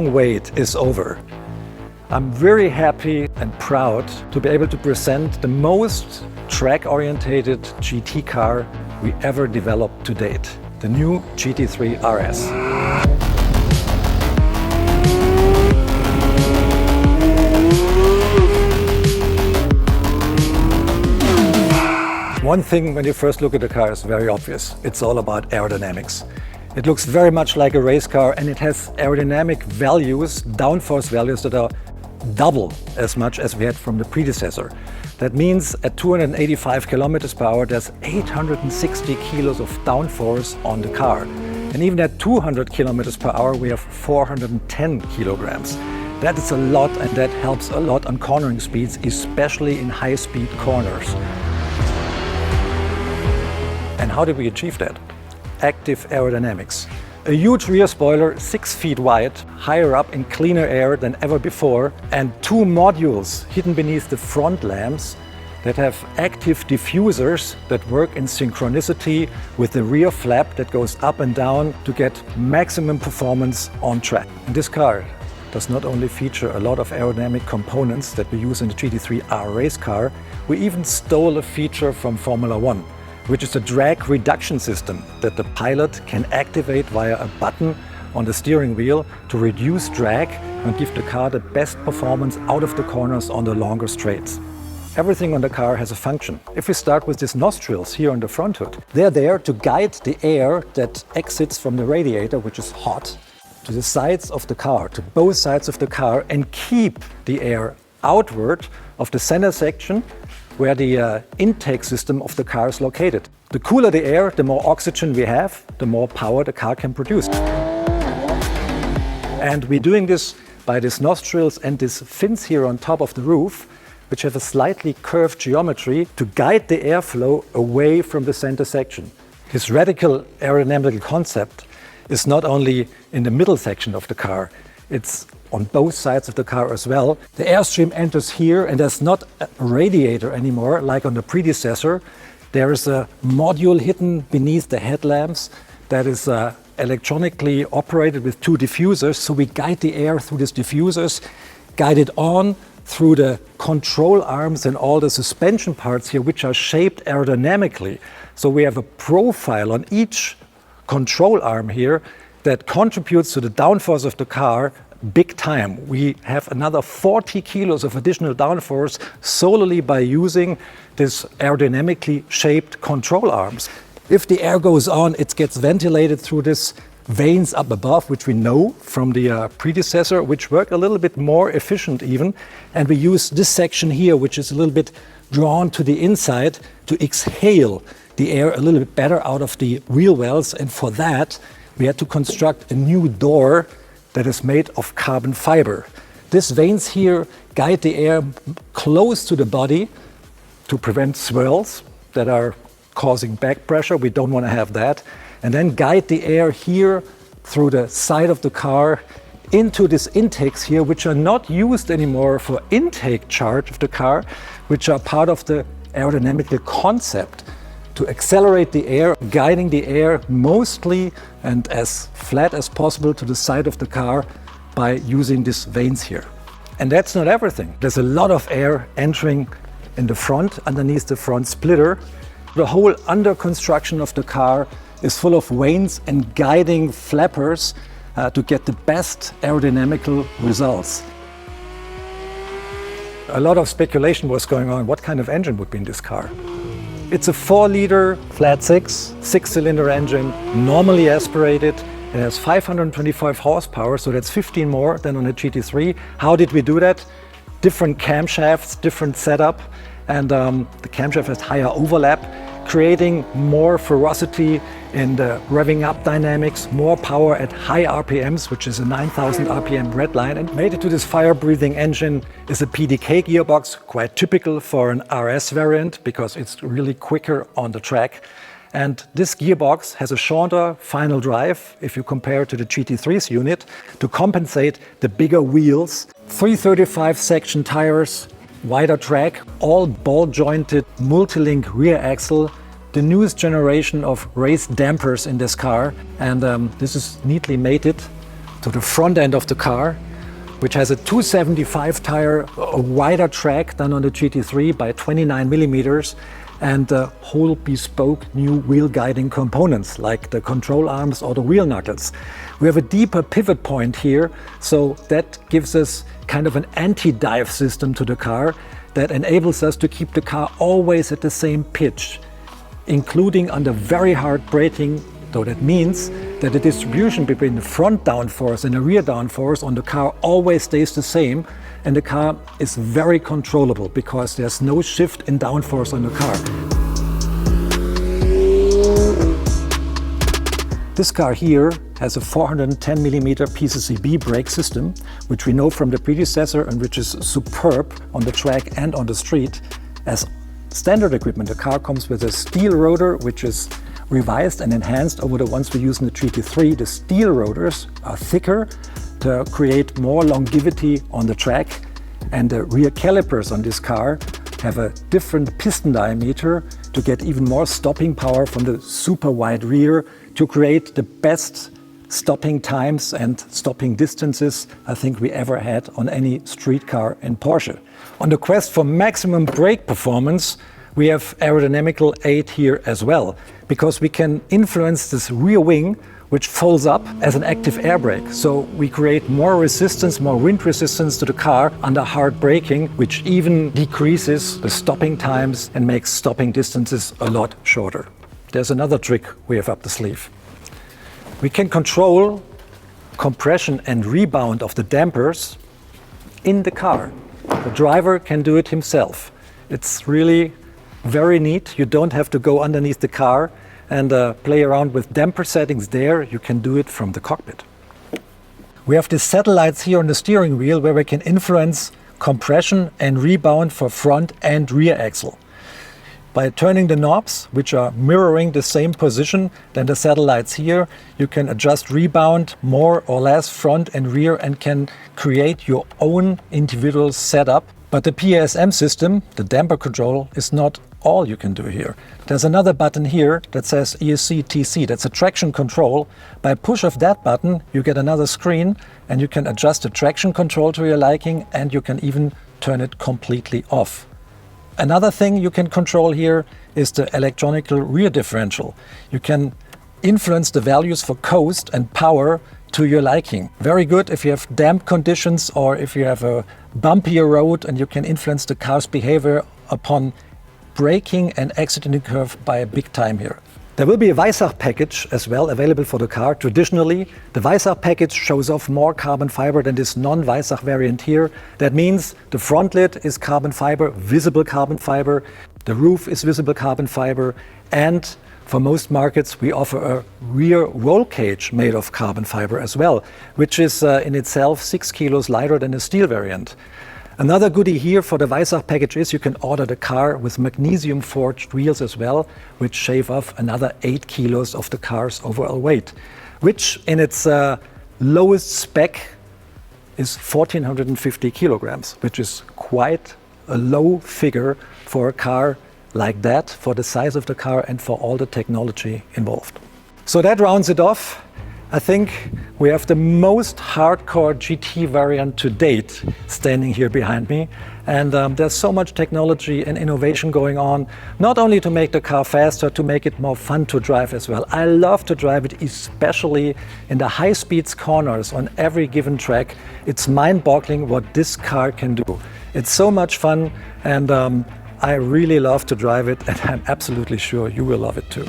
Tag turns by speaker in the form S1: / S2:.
S1: long wait is over. I'm very happy and proud to be able to present the most track-orientated GT car we ever developed to date, the new GT3 RS. One thing when you first look at the car is very obvious. It's all about aerodynamics. It looks very much like a race car, and it has aerodynamic values, downforce values that are double as much as we had from the predecessor. That means at 285 kilometers per hour, there's 860 kilos of downforce on the car. And even at 200 kilometers per hour, we have 410 kilograms. That is a lot, and that helps a lot on cornering speeds, especially in high-speed corners. And how did we achieve that? Active aerodynamics. A huge rear spoiler, 6 feet wide, higher up in cleaner air than ever before, and 2 modules hidden beneath the front lamps that have active diffusers that work in synchronicity with the rear flap that goes up and down to get maximum performance on track. And this car does not only feature a lot of aerodynamic components that we use in the GT3 R race car, we even stole a feature from Formula One, which is a drag reduction system that the pilot can activate via a button on the steering wheel to reduce drag and give the car the best performance out of the corners on the longer straights. Everything on the car has a function. If we start with these nostrils here on the front hood, they're there to guide the air that exits from the radiator, which is hot, to the sides of the car, to both sides of the car, and keep the air outward of the center section where the intake system of the car is located. The cooler the air, the more oxygen we have, the more power the car can produce. And we're doing this by these nostrils and these fins here on top of the roof, which have a slightly curved geometry to guide the airflow away from the center section. This radical aerodynamical concept is not only in the middle section of the car, it's on both sides of the car as well. The airstream enters here, and there's not a radiator anymore like on the predecessor. There is a module hidden beneath the headlamps that is electronically operated with 2 diffusers. So we guide the air through these diffusers, guide it on through the control arms and all the suspension parts here, which are shaped aerodynamically. So we have a profile on each control arm here that contributes to the downforce of the car big time. We have another 40 kilos of additional downforce solely by using this aerodynamically shaped control arms. If the air goes on, it gets ventilated through these vanes up above, which we know from the predecessor, which work a little bit more efficient even. And we use this section here, which is a little bit drawn to the inside, to exhale the air a little bit better out of the wheel wells. And for that, we had to construct a new door that is made of carbon fiber. These vanes here guide the air close to the body to prevent swirls that are causing back pressure. We don't want to have that. And then guide the air here through the side of the car into these intakes here, which are not used anymore for intake charge of the car, which are part of the aerodynamical concept to accelerate the air, guiding the air mostly and as flat as possible to the side of the car by using these vanes here. And that's not everything. There's a lot of air entering in the front, underneath the front splitter. The whole under construction of the car is full of vanes and guiding flappers to get the best aerodynamical results. A lot of speculation was going on what kind of engine would be in this car. It's a 4-liter flat 6-cylinder engine, normally aspirated. It has 525 horsepower, so that's 15 more than on a GT3. How did we do that? Different camshafts, different setup, and the camshaft has higher overlap, creating more ferocity in the revving up dynamics, more power at high RPMs, which is a 9,000 RPM red line. And made it to this fire-breathing engine is a PDK gearbox, quite typical for an RS variant because it's really quicker on the track. And this gearbox has a shorter final drive if you compare it to the GT3's unit to compensate the bigger wheels. 335 section tires, wider track, all ball-jointed multi-link rear axle, the newest generation of race dampers in this car, and this is neatly mated to the front end of the car, which has a 275 tire, a wider track than on the GT3 by 29 millimeters, and whole bespoke new wheel guiding components like the control arms or the wheel knuckles. We have a deeper pivot point here, so that gives us kind of an anti-dive system to the car that enables us to keep the car always at the same pitch, including under very hard braking. So that means that the distribution between the front downforce and the rear downforce on the car always stays the same, and the car is very controllable because there's no shift in downforce on the car. This car here has a 410mm PCCB brake system, which we know from the predecessor and which is superb on the track and on the street. As standard equipment, the car comes with a steel rotor, which is revised and enhanced over the ones we use in the GT3. The steel rotors are thicker to create more longevity on the track, and the rear calipers on this car have a different piston diameter to get even more stopping power from the super wide rear to create the best stopping times and stopping distances I think we ever had on any street car in Porsche. On the quest for maximum brake performance, we have aerodynamical aid here as well, because we can influence this rear wing, which folds up as an active air brake. So we create more resistance, more wind resistance to the car under hard braking, which even decreases the stopping times and makes stopping distances a lot shorter. There's another trick we have up the sleeve. We can control compression and rebound of the dampers in the car. The driver can do it himself. It's really very neat. You don't have to go underneath the car and play around with damper settings there. You can do it from the cockpit. We have these satellites here on the steering wheel where we can influence compression and rebound for front and rear axle. By turning the knobs, which are mirroring the same position than the satellites here, you can adjust rebound more or less front and rear and can create your own individual setup. But the PASM system, the damper control, is not all you can do here. There's another button here that says ESC TC, that's a traction control. By push of that button, you get another screen and you can adjust the traction control to your liking, and you can even turn it completely off. Another thing you can control here is the electronic rear differential. You can influence the values for coast and power to your liking. Very good if you have damp conditions or if you have a bumpier road, and you can influence the car's behavior upon braking and exiting the curve by a big time here. There will be a YOUCAR package as well available for the car. Traditionally, the YOUCAR package shows off more carbon fiber than this non-YOUCAR variant here. That means the front lid is carbon fiber, visible carbon fiber, the roof is visible carbon fiber, and for most markets we offer a rear roll cage made of carbon fiber as well, which is in itself 6 kilos lighter than the steel variant. Another goodie here for the YOUCAR package is you can order the car with magnesium forged wheels as well, which shave off another 8 kilos of the car's overall weight, which in its lowest spec is 1450 kilograms, which is quite a low figure for a car like that, for the size of the car and for all the technology involved. So that rounds it off. I think we have the most hardcore GT variant to date standing here behind me, and there's so much technology and innovation going on, not only to make the car faster, to make it more fun to drive as well. I love to drive it, especially in the high speeds corners on every given track. It's mind-boggling what this car can do. It's so much fun, and I really love to drive it, and I'm absolutely sure you will love it too.